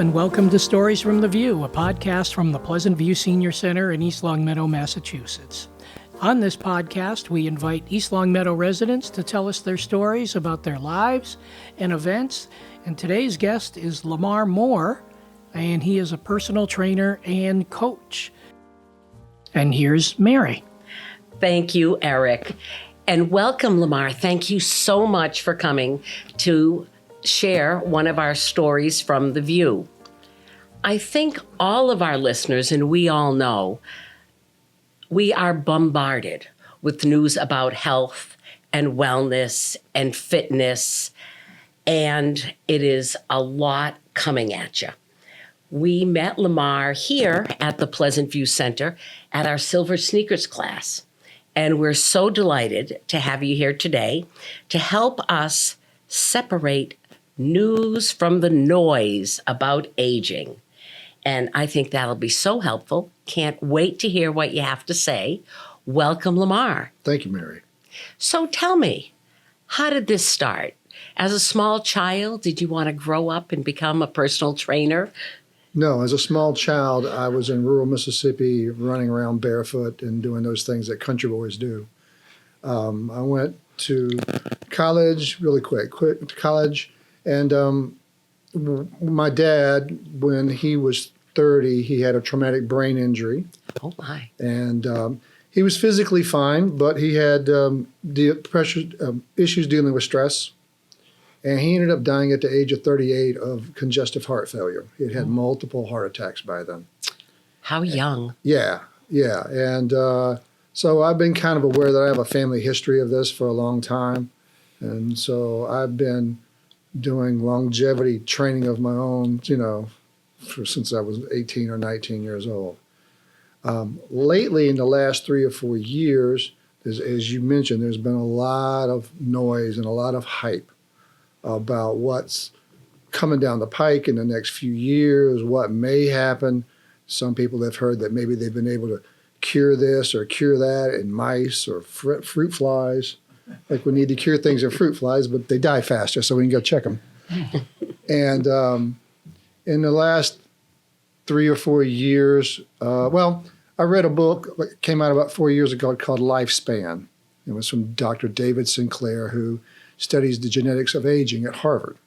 and welcome to Stories from the View, a podcast from the Pleasant View Senior Center in East Longmeadow, Massachusetts. On this podcast, we invite East Longmeadow residents to tell us their stories about their lives and events. And today's guest is Lamar Moore, and he is a personal trainer and coach. And here's Mary. Thank you, Eric. And welcome, Lamar. Thank you so much for coming to share one of our stories from The View. I think all of our listeners, and we all know, we are bombarded with news about health and wellness and fitness, and it is a lot coming at you. We met Lamar here at the Pleasant View Center at our Silver Sneakers class, and we're so delighted to have you here today to help us separate news from the noise about aging. And I think that'll be so helpful. Can't wait to hear what you have to say. Welcome, Lamar. Thank you, Mary. So tell me, how did this start? As a small child, did you want to grow up and become a personal trainer? No, as a small child, I was in rural Mississippi running around barefoot and doing those things that country boys do. I went to college really quick to college. And my dad, when he was 30, he had a traumatic brain injury. Oh, my. And he was physically fine, but he had issues dealing with stress. And he ended up dying at the age of 38 of congestive heart failure. He had had multiple heart attacks by then. How young. Yeah. And so I've been kind of aware that I have a family history of this for a long time. And so I've been doing longevity training of my own, since I was 18 or 19 years old. Lately, in the last 3 or 4 years, as you mentioned, there's been a lot of noise and a lot of hype about what's coming down the pike in the next few years, what may happen. Some people have heard that maybe they've been able to cure this or cure that in mice or fruit flies. Like we need to cure things in fruit flies, but they die faster, so we can go check them. And in the last 3 or 4 years, I read a book that came out about 4 years ago called Lifespan. It was from Dr. David Sinclair, who studies the genetics of aging at Harvard.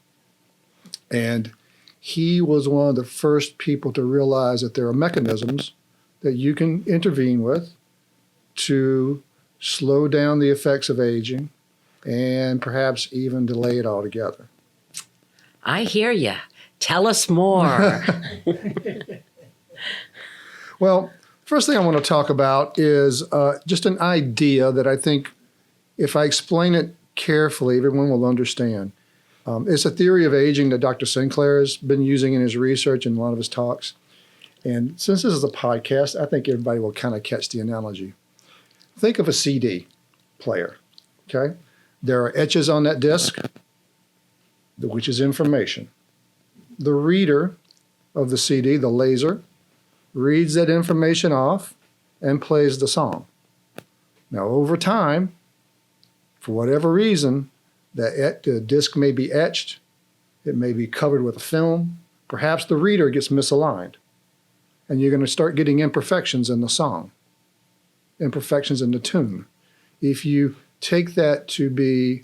And he was one of the first people to realize that there are mechanisms that you can intervene with to slow down the effects of aging, and perhaps even delay it altogether. I hear you. Tell us more. Well, first thing I want to talk about is just an idea that I think if I explain it carefully, everyone will understand. It's a theory of aging that Dr. Sinclair has been using in his research and a lot of his talks. And since this is a podcast, I think everybody will kind of catch the analogy. Think of a CD player, okay? There are etches on that disc, which is information. The reader of the CD, the laser, reads that information off and plays the song. Now, over time, for whatever reason, the disc may be etched, it may be covered with a film, perhaps the reader gets misaligned, and you're going to start getting imperfections in the song. Imperfections in the tune. If you take that to be,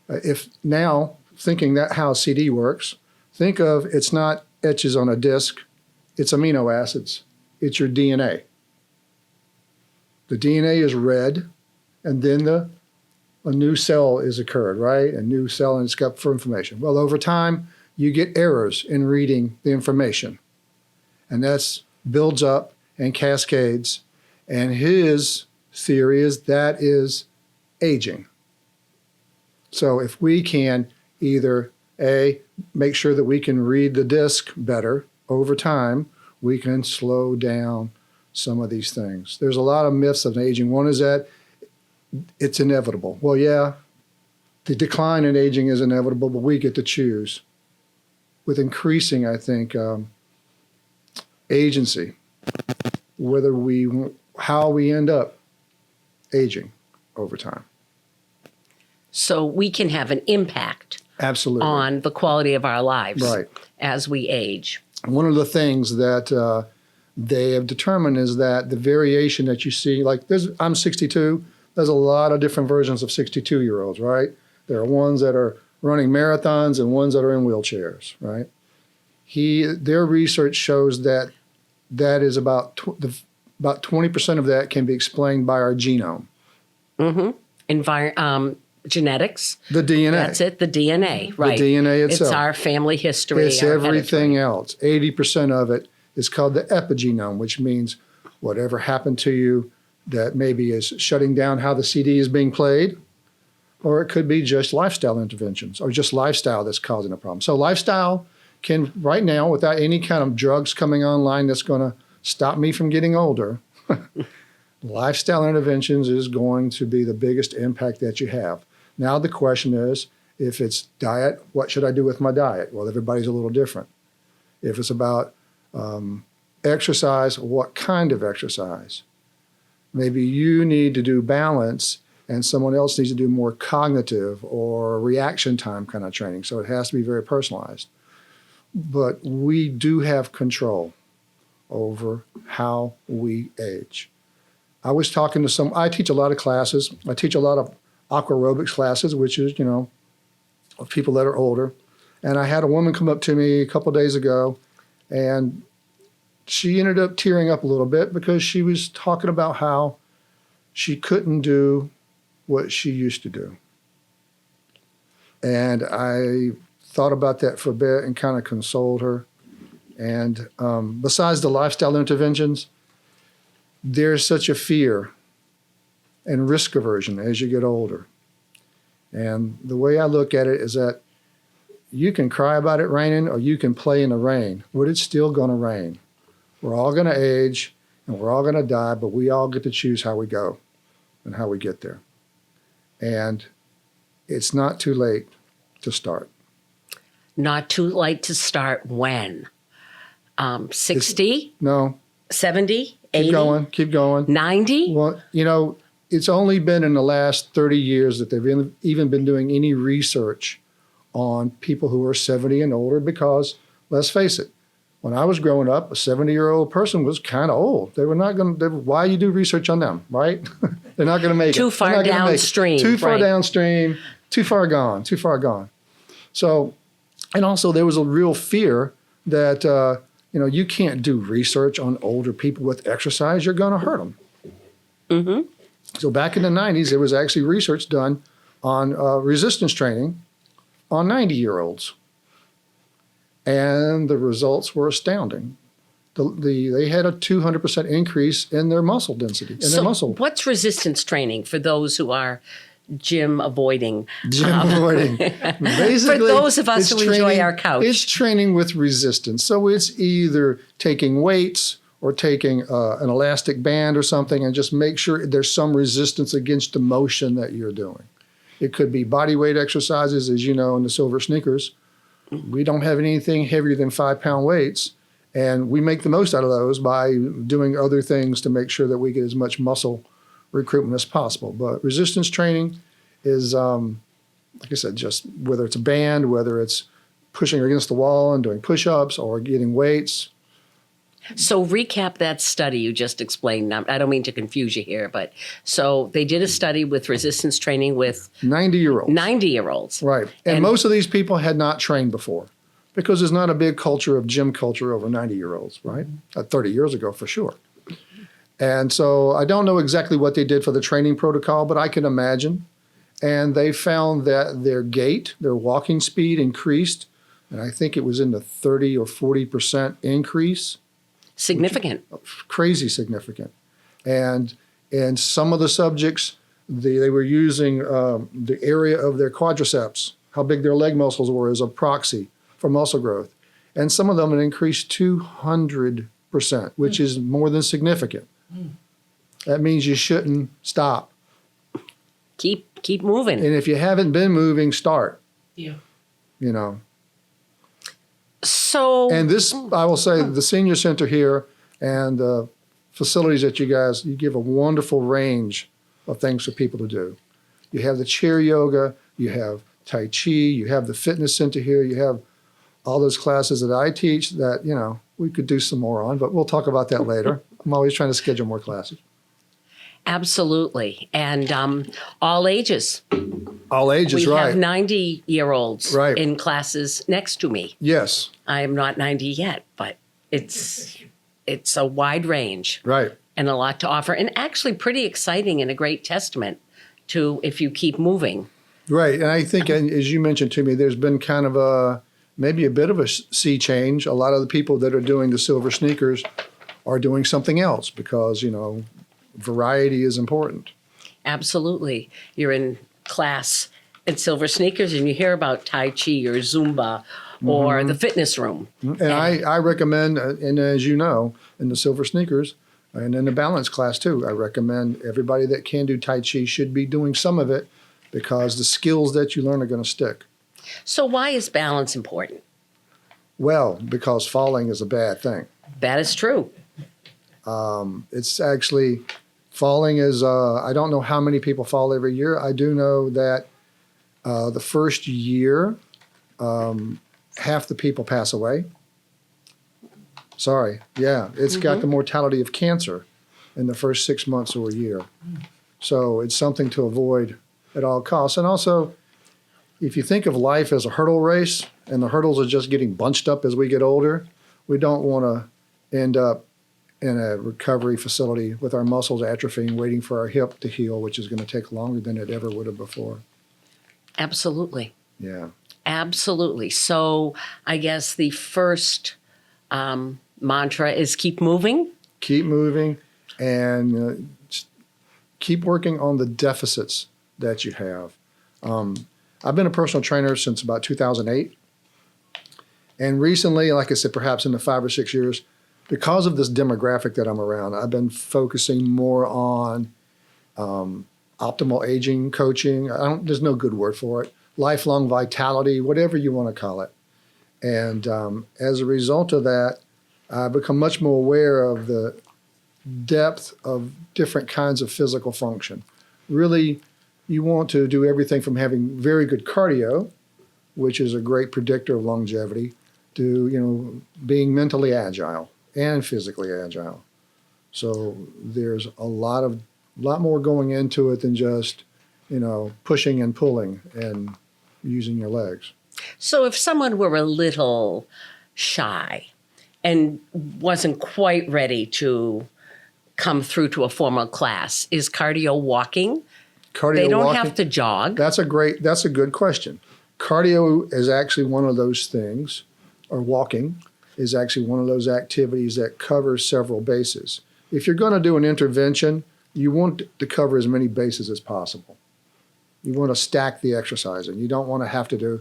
if now thinking that how a CD works, think of it's not etches on a disc, it's amino acids, it's your DNA. The DNA is read, and then a new cell is occurred, right? A new cell, and it's got for information. Well, over time, you get errors in reading the information, and that's builds up and cascades. And his theory is that is aging. So if we can either, A, make sure that we can read the disc better over time, we can slow down some of these things. There's a lot of myths of aging. One is that it's inevitable. Well, yeah, the decline in aging is inevitable, but we get to choose. With increasing, I think, agency, how we end up aging over time. So we can have an impact Absolutely. on the quality of our lives Right. as we age. one of the things that they have determined is that the variation that you see, like I'm 62, there's a lot of different versions of 62-year-olds, right? There are ones that are running marathons and ones that are in wheelchairs, right? Their research shows that is about 20% of that can be explained by our genome. Genetics. The DNA. That's it, the DNA, right. The DNA itself. It's our family history. It's everything else. 80% of it is called the epigenome, which means whatever happened to you that maybe is shutting down how the CD is being played, or it could be just lifestyle interventions or just lifestyle that's causing a problem. So lifestyle can, right now, without any kind of drugs coming online that's going to stop me from getting older, lifestyle interventions is going to be the biggest impact that you have. Now the question is, if it's diet, what should I do with my diet? Well, everybody's a little different. If it's about exercise, what kind of exercise? Maybe you need to do balance and someone else needs to do more cognitive or reaction time kind of training. So it has to be very personalized. But we do have control over how we age. I was talking to I teach a lot of classes. I teach a lot of aqua aerobics classes, which is, of people that are older. And I had a woman come up to me a couple of days ago, and she ended up tearing up a little bit because she was talking about how she couldn't do what she used to do. And I thought about that for a bit and kind of consoled her. And besides the lifestyle interventions, there's such a fear and risk aversion as you get older. And the way I look at it is that you can cry about it raining or you can play in the rain, but it's still going to rain. We're all going to age and we're all going to die, but we all get to choose how we go and how we get there. And it's not too late to start. Not too late to start when? 60? No. 70? 80? Keep going. 90? Well, it's only been in the last 30 years that they've even been doing any research on people who are 70 and older because, let's face it, when I was growing up, a 70-year-old person was kind of old. They were not going to, why you do research on them, right? They're not going to make Too it. far downstream. Too far right. downstream, too far gone. So, and also there was a real fear that, you can't do research on older people with exercise. You're going to hurt them. Mm-hmm. So back in the 90s, there was actually research done on resistance training on 90-year-olds. And the results were astounding. They had a 200% increase in their muscle density, What's resistance training for those who are gym avoiding? Basically, for those of us who enjoy our couch. It's training with resistance. So it's either taking weights or taking an elastic band or something and just make sure there's some resistance against the motion that you're doing. It could be body weight exercises, as you know, in the Silver Sneakers. We don't have anything heavier than 5-pound weights, and we make the most out of those by doing other things to make sure that we get as much muscle recruitment as possible. But resistance training is, like I said, just whether it's a band, whether it's pushing against the wall and doing push-ups or getting weights. So recap that study you just explained. Now, I don't mean to confuse you here, but so they did a study with resistance training with 90-year-olds. 90-year-olds. Right. And most of these people had not trained before because there's not a big culture of gym culture over 90-year-olds, right? 30 years ago, for sure. And so I don't know exactly what they did for the training protocol, but I can imagine. And they found that their gait, their walking speed increased. And I think it was in the 30 or 40% increase. Significant. Crazy significant. And some of the subjects, they were using the area of their quadriceps, how big their leg muscles were as a proxy for muscle growth. And some of them had increased 200%, which is more than significant. That means you shouldn't stop. Keep moving. And if you haven't been moving, start. Yeah. So, and this, I will say, the senior center here and the facilities that you give a wonderful range of things for people to do. You have the chair yoga, you have Tai Chi, you have the fitness center here, you have all those classes that I teach that, we could do some more on, but we'll talk about that later. I'm always trying to schedule more classes. Absolutely. And all ages. All ages, We right. have 90-year-olds Right. in classes next to me. Yes, I am not 90 yet, but it's a wide range right. and a lot to offer, and actually pretty exciting and a great testament to if you keep moving. Right. And I think, and as you mentioned to me, there's been kind of maybe a bit of a sea change. A lot of the people that are doing the silver sneakers are doing something else because, variety is important. Absolutely. You're in class at Silver Sneakers and you hear about Tai Chi or Zumba or the fitness room. And I recommend, and as you know, in the silver sneakers and in the balance class too, I recommend everybody that can do Tai Chi should be doing some of it because the skills that you learn are going to stick. So why is balance important? Well, because falling is a bad thing. That is true. It's actually, falling is, I don't know how many people fall every year. I do know that the first year, half the people pass away. Sorry. Yeah. It's got the mortality of cancer in the first 6 months or a year. So it's something to avoid at all costs. And also, if you think of life as a hurdle race and the hurdles are just getting bunched up as we get older, we don't want to end up in a recovery facility with our muscles atrophying, waiting for our hip to heal, which is going to take longer than it ever would have before. Absolutely. Yeah. Absolutely. So I guess the first mantra is keep moving. Keep moving and keep working on the deficits that you have. I've been a personal trainer since about 2008. And recently, like I said, perhaps in the 5 or 6 years, because of this demographic that I'm around, I've been focusing more on optimal aging coaching. There's no good word for it. Lifelong vitality, whatever you want to call it. And as a result of that, I've become much more aware of the depth of different kinds of physical function. Really, you want to do everything from having very good cardio, which is a great predictor of longevity, to being mentally agile and physically agile. So there's a lot more going into it than just pushing and pulling and using your legs. So if someone were a little shy and wasn't quite ready to come through to a formal class, is cardio walking? They don't have to jog. That's a good question. Cardio is actually one of those things, or walking is actually one of those activities that covers several bases. If you're going to do an intervention, you want to cover as many bases as possible. You want to stack the exercise, and you don't want to have to do,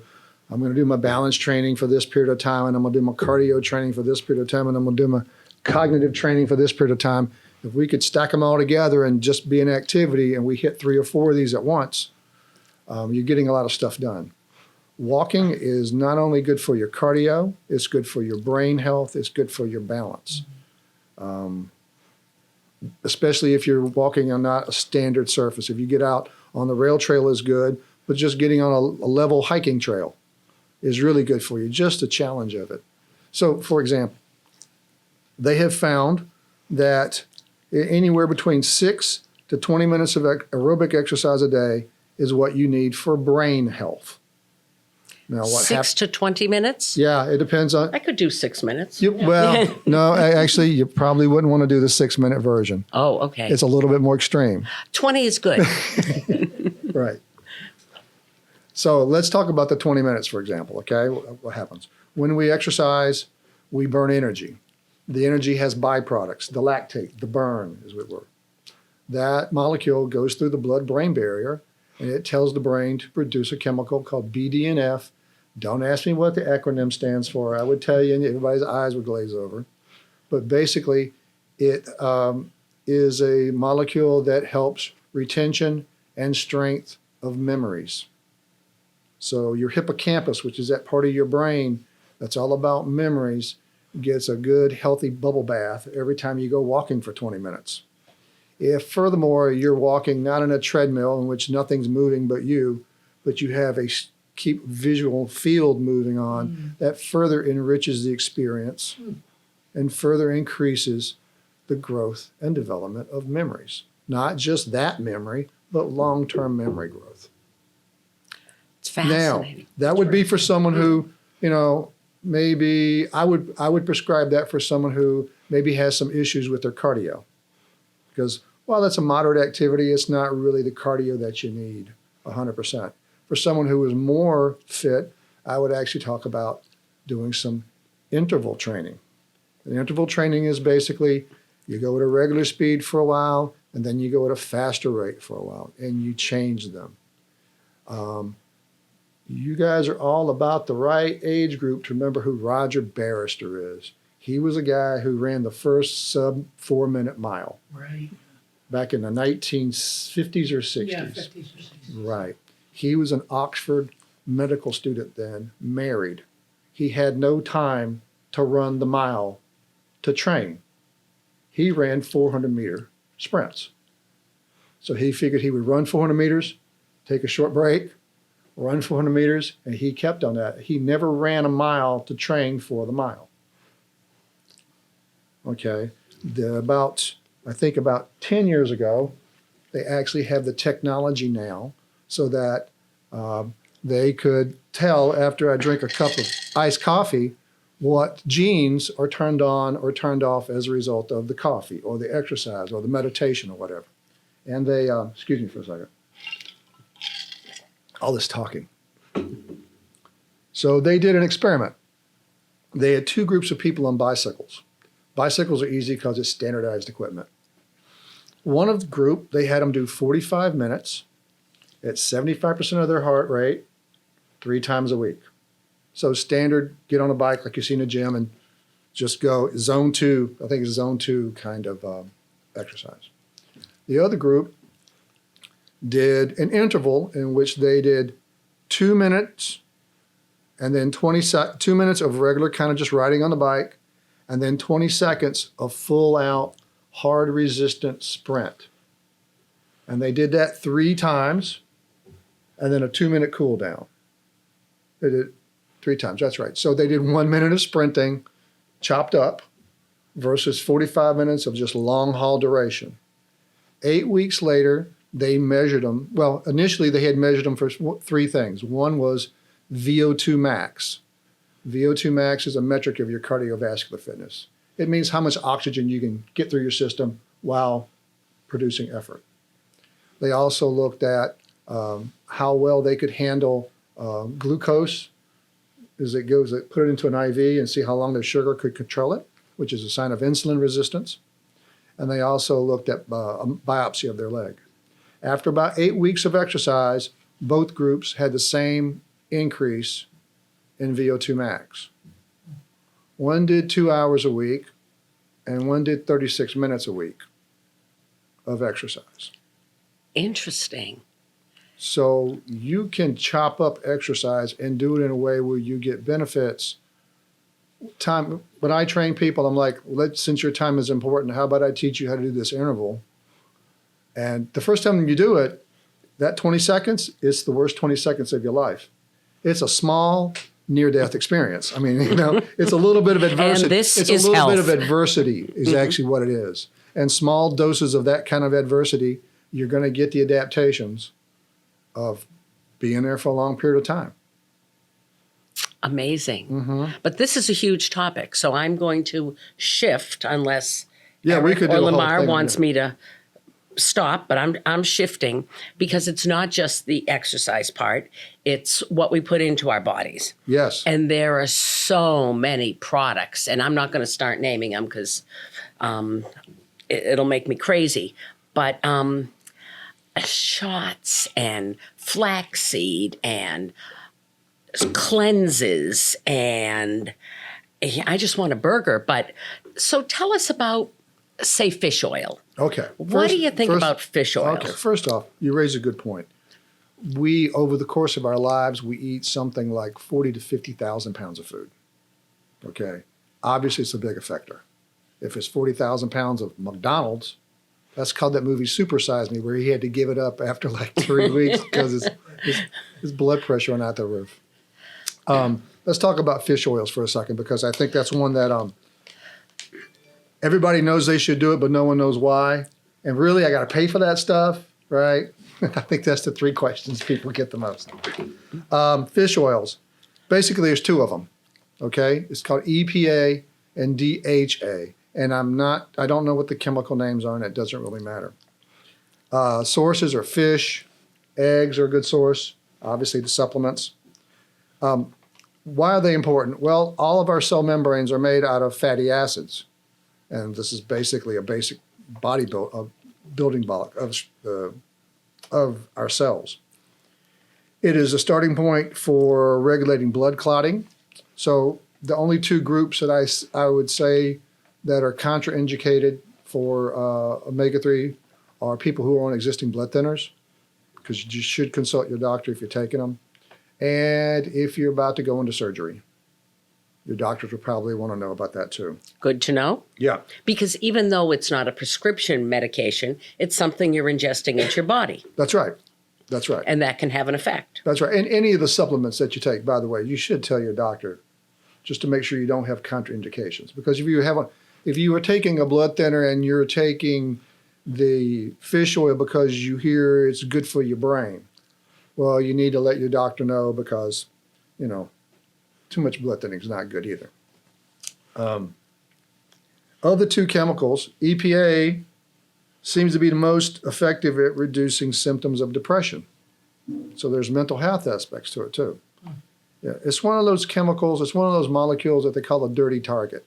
I'm going to do my balance training for this period of time, and I'm going to do my cardio training for this period of time, and I'm going to do my cognitive training for this period of time. If we could stack them all together and just be an activity and we hit 3 or 4 of these at once, you're getting a lot of stuff done. Walking is not only good for your cardio, it's good for your brain health, it's good for your balance. Especially if you're walking on not a standard surface. If you get out on the rail trail is good, but just getting on a level hiking trail is really good for you, just the challenge of it. So, for example, they have found that anywhere between 6 to 20 minutes of aerobic exercise a day is what you need for brain health. Now, 6 to 20 minutes? Yeah, it depends on. I could do 6 minutes. No, actually, you probably wouldn't want to do the 6-minute version. Oh, okay. It's a little bit more extreme. 20 is good. Right. So let's talk about the 20 minutes, for example, okay? What happens? When we exercise, we burn energy. The energy has byproducts, the lactate, the burn, as it were. That molecule goes through the blood-brain barrier, and it tells the brain to produce a chemical called BDNF. Don't ask me what the acronym stands for. I would tell you, and everybody's eyes would glaze over. But basically, it is a molecule that helps retention and strength of memories. So your hippocampus, which is that part of your brain that's all about memories, gets a good, healthy bubble bath every time you go walking for 20 minutes. If furthermore you're walking not on a treadmill in which nothing's moving but you have a keep visual field moving on, that further enriches the experience and further increases the growth and development of memories. Not just that memory, but long-term memory growth. It's fascinating. Now, that would be for someone who, maybe I would prescribe that for someone who maybe has some issues with their cardio. Because while that's a moderate activity, it's not really the cardio that you need 100%. For someone who is more fit, I would actually talk about doing some interval training. And interval training is basically you go at a regular speed for a while, and then you go at a faster rate for a while, and you change them. You guys are all about the right age group to remember who Roger Barrister is. He was a guy who ran the first sub 4-minute mile. Right. Back in the 1950s or 60s. Yeah, 50s or 60s. Right. He was an Oxford medical student then, married. He had no time to run the mile to train. He ran 400-meter sprints. So he figured he would run 400 meters, take a short break, run 400 meters, and he kept on that. He never ran a mile to train for the mile. Okay. I think about 10 years ago, they actually have the technology now so that they could tell after I drink a cup of iced coffee what genes are turned on or turned off as a result of the coffee or the exercise or the meditation or whatever. And they, excuse me for a second. All this talking. So they did an experiment. They had 2 groups of people on bicycles. Bicycles are easy because it's standardized equipment. One of the group, they had them do 45 minutes at 75% of their heart rate 3 times a week. So standard, get on a bike like you see in a gym and just go zone 2, I think it's zone 2 kind of exercise. The other group did an interval in which they did 2 minutes and then 2 minutes of regular kind of just riding on the bike and then 20 seconds of full out hard resistant sprint. And they did that 3 times and then a 2-minute cool down. They did 3 times, that's right. So they did 1 minute of sprinting chopped up versus 45 minutes of just long haul duration. 8 weeks later, they measured them. Well, initially they had measured them for 3 things. One was VO2 max. VO2 max is a metric of your cardiovascular fitness. It means how much oxygen you can get through your system while producing effort. They also looked at how well they could handle glucose as it goes, put it into an IV and see how long their sugar could control it, which is a sign of insulin resistance. And they also looked at a biopsy of their leg. After about 8 weeks of exercise, both groups had the same increase in VO2 max. One did 2 hours a week, and one did 36 minutes a week of exercise. Interesting. So you can chop up exercise and do it in a way where you get benefits. When I train people, I'm like, since your time is important, how about I teach you how to do this interval? And the first time you do it, that 20 seconds is the worst 20 seconds of your life. It's a small near-death experience. I mean, it's a little bit of adversity. And this it's is a little health. bit of adversity is actually what it is. And small doses of that kind of adversity, you're going to get the adaptations of being there for a long period of time. Amazing. Mm-hmm. But this is a huge topic, so I'm going to shift unless Yeah, we could do or a whole Lamar thing, wants yeah. me to stop, but I'm shifting because it's not just the exercise part, it's what we put into our bodies. Yes. And there are so many products, and I'm not going to start naming them because it'll make me crazy. But shots and flaxseed and cleanses, and I just want a burger. But so tell us about, say, fish oil. Okay. What do you think about fish oil? Okay. First off, you raise a good point. We, over the course of our lives, we eat something like 40 to 50,000 pounds of food. Okay. Obviously, it's a big effector. If it's 40,000 pounds of McDonald's, that's called that movie Super Size Me, where he had to give it up after like 3 weeks because his blood pressure went out the roof. Let's talk about fish oils for a second, because I think that's one that everybody knows they should do it, but no one knows why. And really, I got to pay for that stuff, right? I think that's the 3 questions people get the most. Fish oils. Basically, there's 2 of them, okay? It's called EPA and DHA. And I don't know what the chemical names are, and it doesn't really matter. Sources are fish, eggs are a good source, obviously the supplements. Why are they important? Well, all of our cell membranes are made out of fatty acids. And this is basically a basic building block of our cells. It is a starting point for regulating blood clotting. So the only 2 groups that I would say that are contraindicated for omega-3 are people who are on existing blood thinners, because you should consult your doctor if you're taking them. And if you're about to go into surgery, your doctors will probably want to know about that too. Good to know. Yeah. Because even though it's not a prescription medication, it's something you're ingesting into your body. That's right. That's right. And that can have an effect. That's right. And any of the supplements that you take, by the way, you should tell your doctor just to make sure you don't have contraindications. Because if you are taking a blood thinner and you're taking the fish oil because you hear it's good for your brain, well, you need to let your doctor know, because, too much blood thinning is not good either. Of the 2 chemicals, EPA seems to be the most effective at reducing symptoms of depression. So there's mental health aspects to it too. Yeah, it's one of those chemicals, it's one of those molecules that they call a dirty target.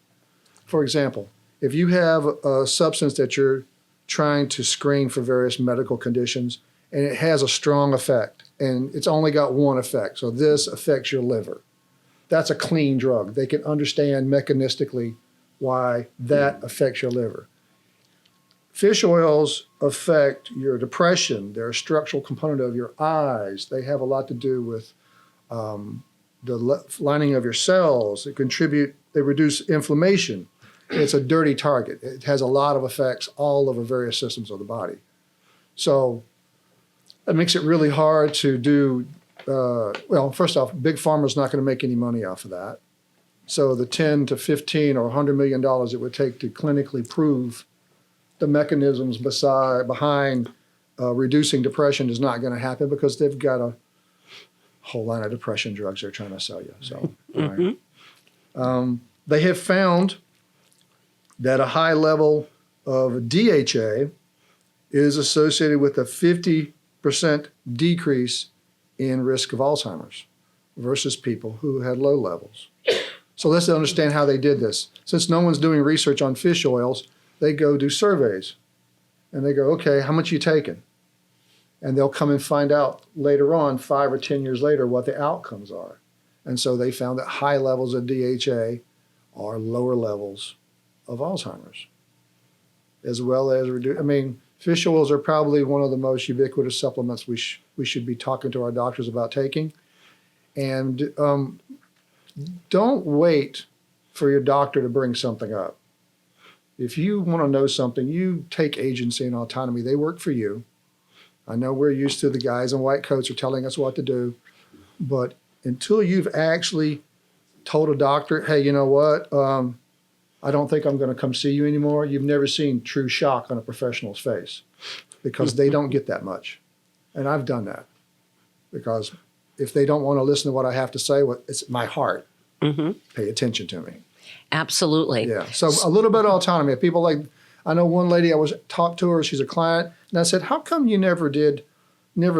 For example, if you have a substance that you're trying to screen for various medical conditions, and it has a strong effect, and it's only got one effect, so this affects your liver, that's a clean drug. They can understand mechanistically why that affects your liver. Fish oils affect your depression. They're a structural component of your eyes. They have a lot to do with the lining of your cells. They reduce inflammation. It's a dirty target. It has a lot of effects all over various systems of the body. So that makes it really hard to do. First off, Big Pharma's not going to make any money off of that. So the 10 to 15 or $100 million it would take to clinically prove the mechanisms behind reducing depression is not going to happen, because they've got a whole line of depression drugs they're trying to sell you. So right. They have found that a high level of DHA is associated with a 50% decrease in risk of Alzheimer's versus people who had low levels. So let's understand how they did this. Since no one's doing research on fish oils, they go do surveys. And they go, okay, how much are you taking? And they'll come and find out later on, 5 or 10 years later, what the outcomes are. And so they found that high levels of DHA are lower levels of Alzheimer's, as well as fish oils are probably one of the most ubiquitous supplements we should be talking to our doctors about taking. And don't wait for your doctor to bring something up. If you want to know something, you take agency and autonomy. They work for you. I know we're used to the guys in white coats are telling us what to do, but until you've actually told a doctor, hey, you know what, I don't think I'm going to come see you anymore, you've never seen true shock on a professional's face, because they don't get that much. And I've done that, because if they don't want to listen to what I have to say, it's my heart. Mm-hmm. Pay attention to me. Absolutely. Yeah. So a little bit of autonomy. People I know one lady, talked to her, she's a client, and I said, how come you never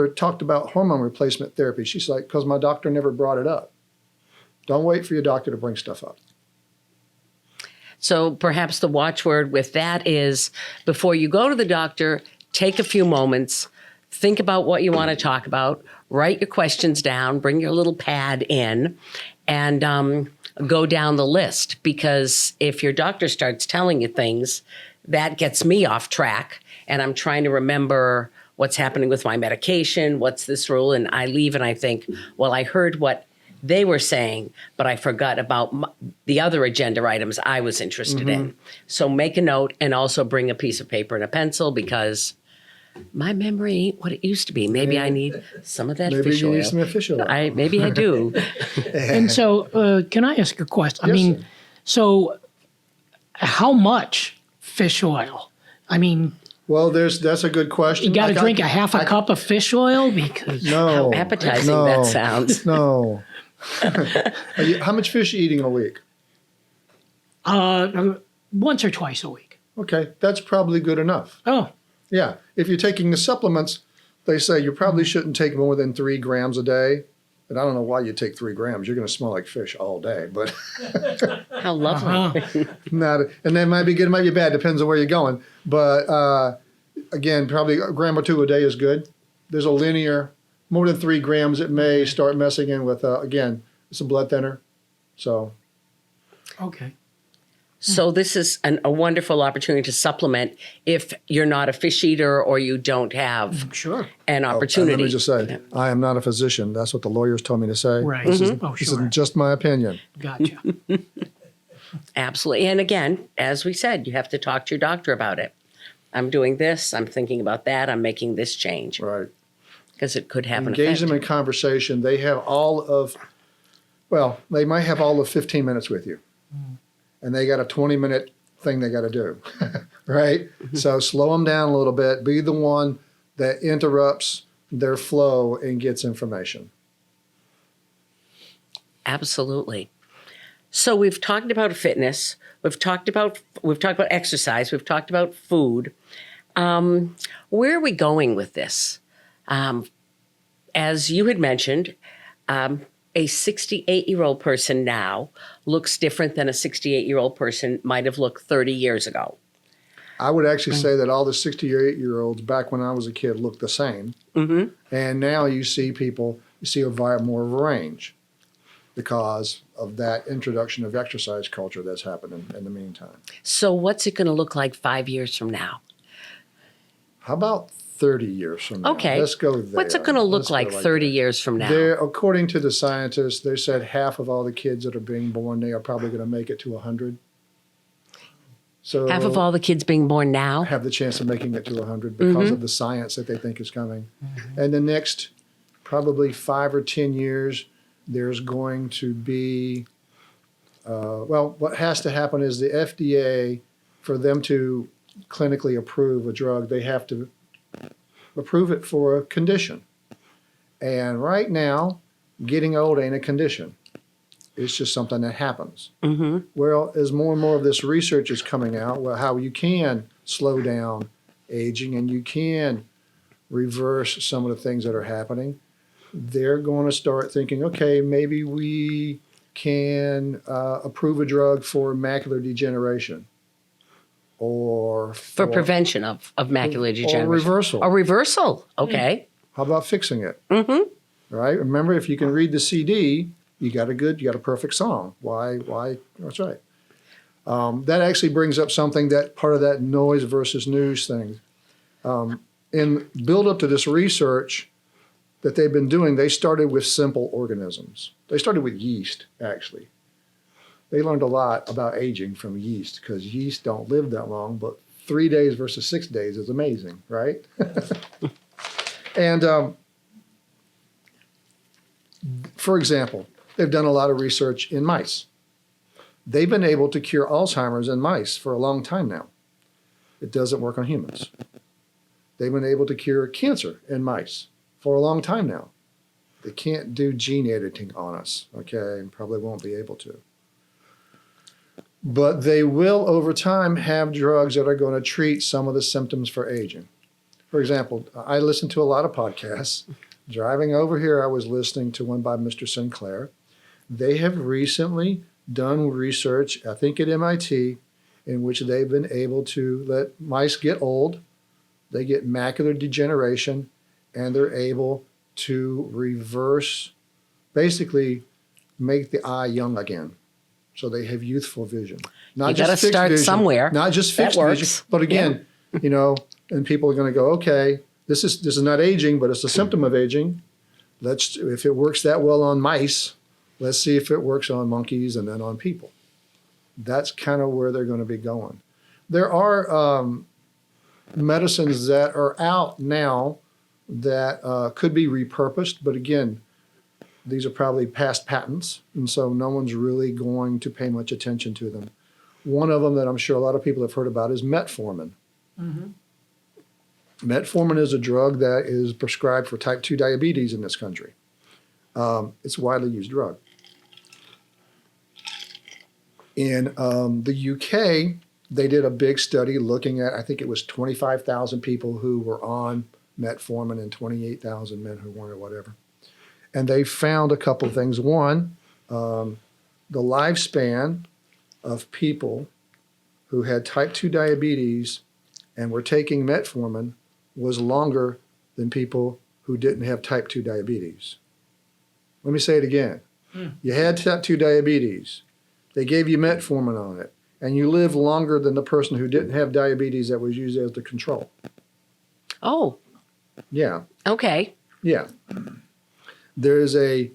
talked about hormone replacement therapy? She's like, because my doctor never brought it up. Don't wait for your doctor to bring stuff up. So perhaps the watchword with that is, before you go to the doctor, take a few moments, think about what you want to talk about, write your questions down, bring your little pad in, and go down the list. Because if your doctor starts telling you things, that gets me off track, and I'm trying to remember what's happening with my medication, what's this rule, and I leave and I think, well, I heard what they were saying, but I forgot about the other agenda items I was interested in. So make a note, and also bring a piece of paper and a pencil, because My memory ain't what it used to be. Maybe I need some of that Maybe fish you oil. need some fish oil. Maybe I do. And so, can I ask a question? I Yes, mean, sir. so how much fish oil? I mean, Well, that's a good question. you got to I- drink a half a cup of fish oil because No. Appetizing no, that sounds. No. How much fish are you eating a week? Once or twice a week. Okay, that's probably good enough. Oh, Yeah. If you're taking the supplements, they say you probably shouldn't take more than 3 grams a day. And I don't know why you take 3 grams. You're going to smell like fish all day. But How lovely. not, and that might be good, it might be bad, depends on where you're going. But again, probably a gram or 2 a day is good. There's a linear, more than 3 grams, it may start messing in with, again, it's a blood thinner. So, okay. So this is a wonderful opportunity to supplement if you're not a fish eater or you don't have Sure. an and opportunity. let me just say, I am not a physician. That's what the lawyers told me to say. Right. This, Oh, this sure. isn't just my opinion. Gotcha. Absolutely. And again, as we said, you have to talk to your doctor about it. I'm doing this. I'm thinking about that. I'm making this change Right. because it could have an Engage effect. them in conversation. They have they might have all of 15 minutes with you. And they got a 20-minute thing they got to do, right? So slow them down a little bit. Be the one that interrupts their flow and gets information. Absolutely. So we've talked about fitness. We've talked about exercise. We've talked about food. Where are we going with this? As you had mentioned, a 68-year-old person now looks different than a 68-year-old person might have looked 30 years ago. I would actually say that all the 68-year-olds back when I was a kid looked the same. Mm-hmm. And now you see more of a range because of that introduction of exercise culture that's happened in the meantime. So what's it going to look like 5 years from now? How about 30 years from now? Okay. Let's go there. What's it going to look Let's go like 30 that. years from now? According to the scientists, they said half of all the kids that are being born, they are probably going to make it to 100. So Half of all the kids being born now? have the chance of making it to 100 because of the science that they think is coming. And the next probably 5 or 10 years, there's going to be, what has to happen is the FDA, for them to clinically approve a drug, they have to approve it for a condition. And right now, getting old ain't a condition. It's just something that happens. Mm-hmm. Well, as more and more of this research is coming out, how you can slow down aging and you can reverse some of the things that are happening, they're going to start thinking, okay, maybe we can approve a drug for macular degeneration or For prevention of macular degeneration. or reversal. A reversal. Okay. How about fixing it? Mm-hmm. Right? Remember, if you can read the CD, you got a perfect song. Why? That's right. That actually brings up something that part of that noise versus news thing. In build up to this research that they've been doing, they started with simple organisms. They started with yeast, actually. They learned a lot about aging from yeast because yeast don't live that long, but 3 days versus 6 days is amazing, right? And for example, they've done a lot of research in mice. They've been able to cure Alzheimer's in mice for a long time now. It doesn't work on humans. They've been able to cure cancer in mice for a long time now. They can't do gene editing on us, okay, and probably won't be able to. But they will, over time, have drugs that are going to treat some of the symptoms for aging. For example, I listen to a lot of podcasts. Driving over here, I was listening to one by Mr. Sinclair. They have recently done research, I think at MIT, in which they've been able to let mice get old, they get macular degeneration, and they're able to reverse, basically make the eye young again. So they have youthful vision. Not You just gotta fixed start vision, somewhere. Not just That fixed works. vision, but again, and people are going to go, okay, this is not aging, but it's a symptom of aging. If it works that well on mice, let's see if it works on monkeys and then on people. That's kind of where they're going to be going. There are medicines that are out now that could be repurposed, but again, these are probably past patents, and so no one's really going to pay much attention to them. One of them that I'm sure a lot of people have heard about is metformin. Metformin is a drug that is prescribed for type 2 diabetes in this country. It's a widely used drug. In the UK, they did a big study looking at, I think it was 25,000 people who were on metformin and 28,000 men who weren't or whatever. And they found a couple of things. One, the lifespan of people who had type 2 diabetes and were taking metformin was longer than people who didn't have type 2 diabetes. Let me say it again. You had type 2 diabetes. They gave you metformin on it, and you lived longer than the person who didn't have diabetes that was used as the control. Oh, Yeah, okay. yeah. There's a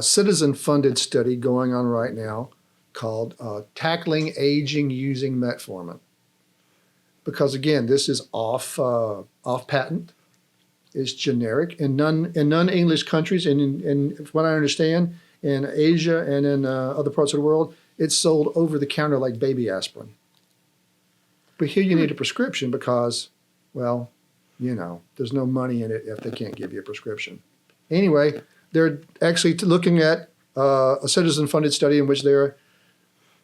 citizen-funded study going on right now called Tackling Aging Using Metformin. Because again, this is off patent. It's generic in non-English countries, and in what I understand, in Asia and in other parts of the world, it's sold over the counter like baby aspirin. But here you need a prescription because, well, you know, there's no money in it if they can't give you a prescription. Anyway, they're actually looking at a citizen-funded study in which they're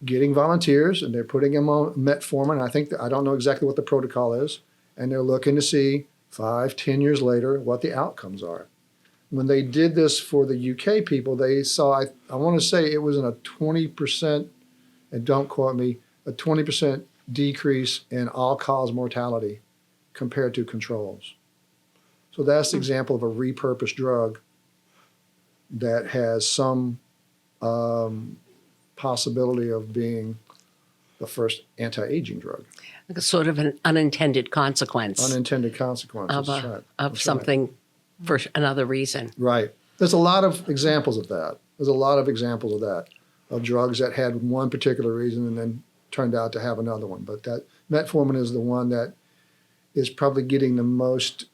getting volunteers and they're putting them on metformin. I don't know exactly what the protocol is, and they're looking to see 5-10 years later what the outcomes are. When they did this for the UK people, they saw, I want to say it was in a 20%, and don't quote me, a 20% decrease in all-cause mortality compared to controls. So that's the example of a repurposed drug that has some possibility of being the first anti-aging drug. Like a sort of an unintended consequence Unintended consequences. of, That's right. of That's something for another reason. Right. There's a lot of examples of that. Of drugs that had one particular reason and then turned out to have another one. But that metformin is the one that is probably getting the most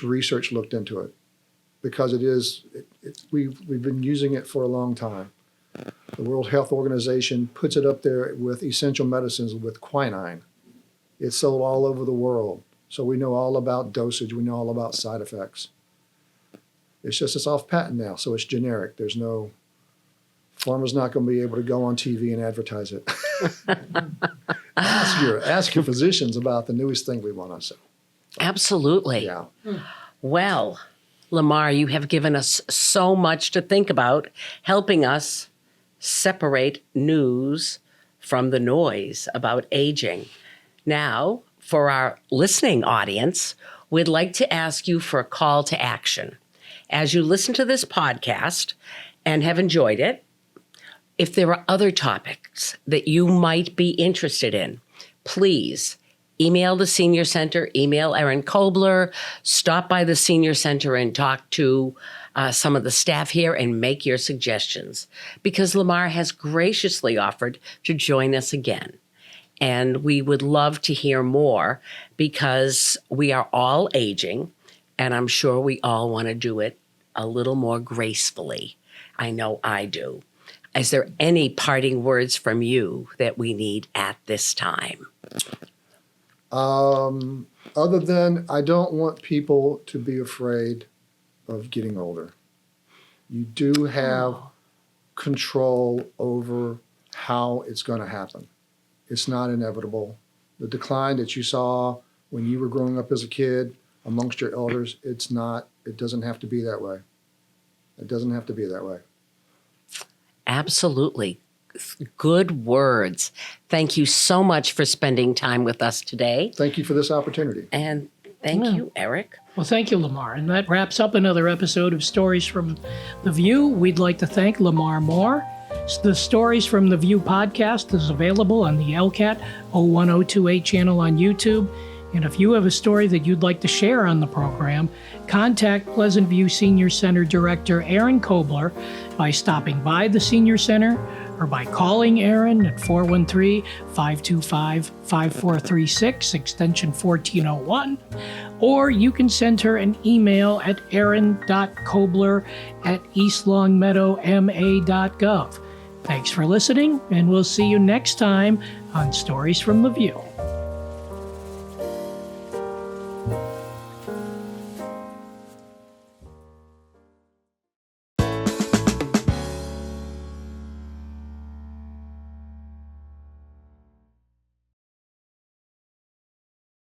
research looked into it, because we've been using it for a long time. The World Health Organization puts it up there with essential medicines with quinine. It's sold all over the world. So we know all about dosage. We know all about side effects. It's just it's off patent now, so it's generic. There's no, pharma's not going to be able to go on TV and advertise it. Ask your physicians about the newest thing we want to sell. Absolutely. Yeah. Well, Lamar, you have given us so much to think about, helping us separate news from the noise about aging. Now, for our listening audience, we'd like to ask you for a call to action. As you listen to this podcast and have enjoyed it, if there are other topics that you might be interested in, please email the Senior Center, email Erin Kobler, stop by the Senior Center and talk to some of the staff here and make your suggestions, because Lamar has graciously offered to join us again. And we would love to hear more, because we are all aging, and I'm sure we all want to do it a little more gracefully. I know I do. Is there any parting words from you that we need at this time? Other than I don't want people to be afraid of getting older. You do have control over how it's going to happen. It's not inevitable. The decline that you saw when you were growing up as a kid amongst your elders, it doesn't have to be that way. It doesn't have to be that way. Absolutely. Good words. Thank you so much for spending time with us today. Thank you for this opportunity. And thank you, Eric. Well, thank you, Lamar. And that wraps up another episode of Stories from The View. We'd like to thank Lamar Moore. The Stories from The View podcast is available on the LCAT 01028 channel on YouTube. And if you have a story that you'd like to share on the program, contact Pleasant View Senior Center Director Erin Kobler by stopping by the Senior Center or by calling Erin at 413-525-5436, extension 1401, or you can send her an email at erin.kobler@eastlongmeadowma.gov. Thanks for listening, and we'll see you next time on Stories from the View.